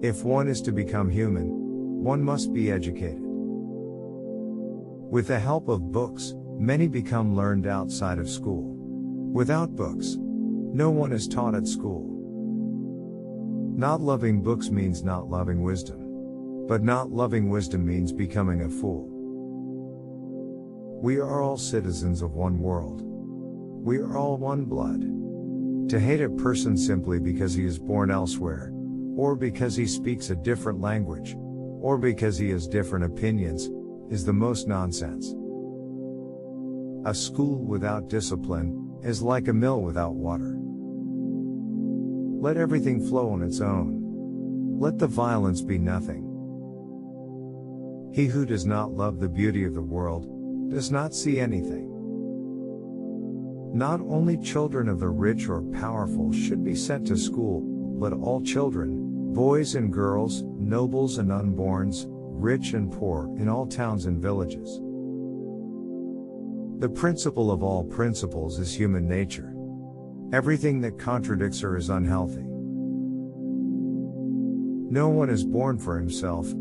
If one is to become human, one must be educated. With the help of books, many become learned outside of school. Without books, no one is taught at school. Not loving books means not loving wisdom. But not loving wisdom means becoming a fool. We are all citizens of one world. We are all one blood. To hate a person simply because he is born elsewhere, or because he speaks a different language, or because he has different opinions, is the most nonsense. A school without discipline is like a mill without water. Let everything flow on its own. Let the violence be nothing. He who does not love the beauty of the world does not see anything. Not only children of the rich or powerful should be sent to school, but all children, boys and girls, nobles and unborns, rich and poor, in all towns and villages. The principle of all principles is human nature. Everything that contradicts her is unhealthy. No one is born for himself,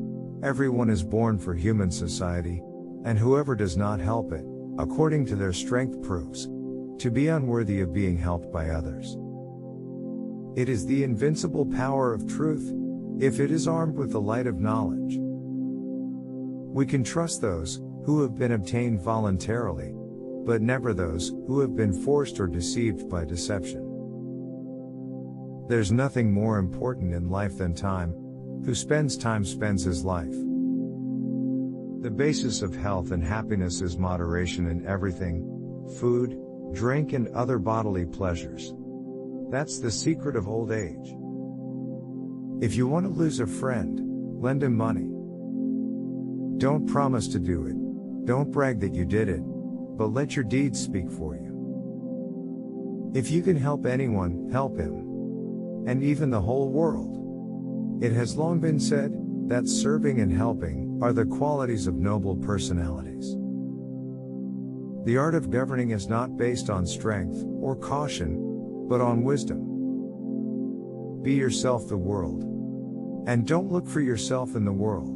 everyone is born for human society, and whoever does not help it, according to their strength proves to be unworthy of being helped by others. It is the invincible power of truth, if it is armed with the light of knowledge. We can trust those who have been obtained voluntarily, but never those who have been forced or deceived by deception. There's nothing more important in life than time. Who spends time spends his life. The basis of health and happiness is moderation in everything: food, drink and other bodily pleasures. That's the secret of old age. If you want to lose a friend, lend him money. Don't promise to do it. Don't brag that you did it, but let your deeds speak for you. If you can help anyone, help him. And even the whole world. It has long been said that serving and helping are the qualities of noble personalities. The art of governing is not based on strength or caution, but on wisdom. Be yourself the world. And don't look for yourself in the world.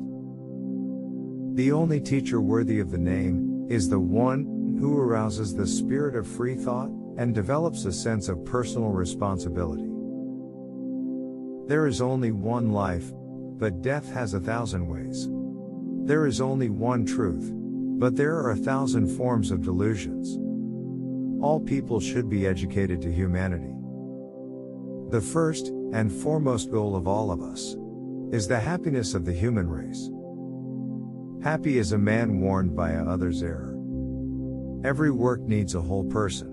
The only teacher worthy of the name is the one who arouses the spirit of free thought and develops a sense of personal responsibility. There is only one life, but death has 1,000 ways. There is only one truth, but there are 1,000 forms of delusions. All people should be educated to humanity. The first and foremost goal of all of us is the happiness of the human race. Happy is a man warned by a other's error. Every work needs a whole person.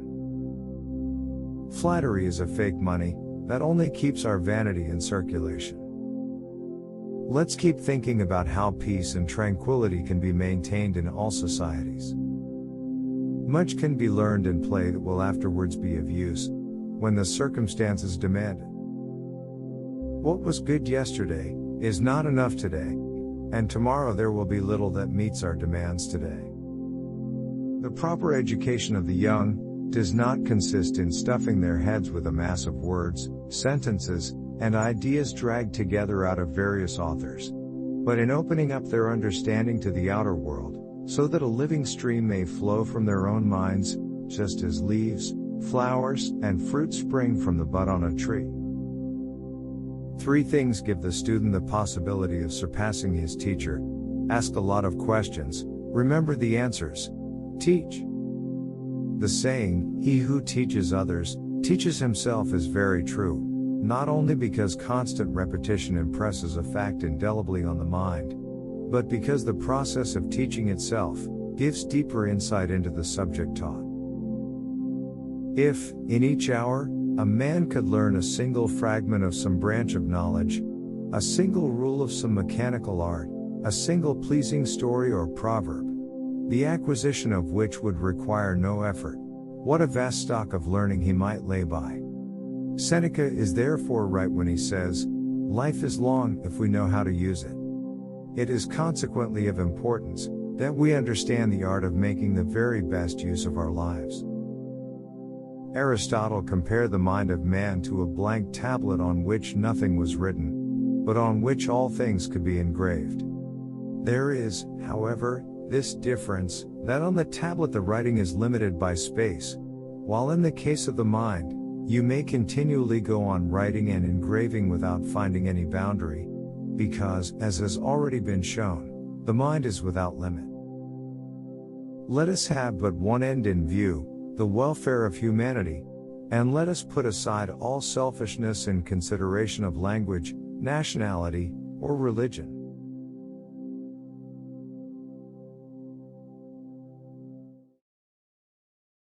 Flattery is a fake money that only keeps our vanity in circulation. Let's keep thinking about how peace and tranquility can be maintained in all societies. Much can be learned in play that will afterwards be of use, when the circumstances demand it. What was good yesterday is not enough today, and tomorrow there will be little that meets our demands today. The proper education of the young does not consist in stuffing their heads with a mass of words, sentences, and ideas dragged together out of various authors, but in opening up their understanding to the outer world, so that a living stream may flow from their own minds, just as leaves, flowers, and fruit spring from the bud on a tree. 3 things give the student the possibility of surpassing his teacher: ask a lot of questions, remember the answers, teach. The saying, "He who teaches others, teaches himself," is very true, not only because constant repetition impresses a fact indelibly on the mind, but because the process of teaching itself gives deeper insight into the subject taught. If, in each hour, a man could learn a single fragment of some branch of knowledge, a single rule of some mechanical art, a single pleasing story or proverb, the acquisition of which would require no effort, what a vast stock of learning he might lay by. Seneca is therefore right when he says, "Life is long if we know how to use it." It is consequently of importance that we understand the art of making the very best use of our lives. Aristotle compared the mind of man to a blank tablet on which nothing was written, but on which all things could be engraved. There is, however, this difference, that on the tablet the writing is limited by space, while in the case of the mind, you may continually go on writing and engraving without finding any boundary, because, as has already been shown, the mind is without limit. Let us have but one end in view, the welfare of humanity, and let us put aside all selfishness in consideration of language, nationality, or religion.